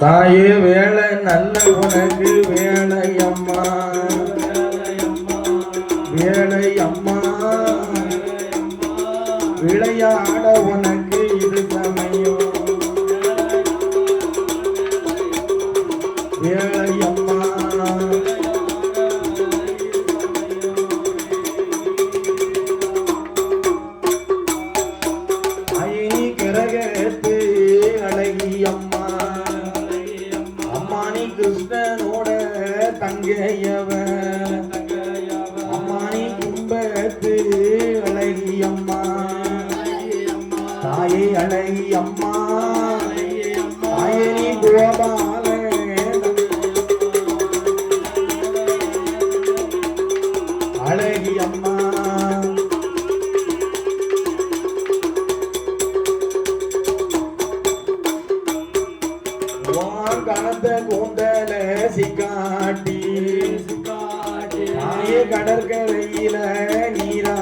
தாயே வேலை நல்ல உனக்கு வேலை அம்மா வேலை அம்மா விளையாட உனக்கு இது சமயம் வேலை அம்மா ஐனி கிரகத்து அழகி அம்மா அம்மானி கிருஷ்ணனோட தங்கையவ அம்மானி கும்பத்து அழகி அம்மா தாயே அழகி அம்மா தாயனி கோபால அழகி அம்மா கணத்த கூந்தல சிக்காட்டி கடற்கரையில நீரா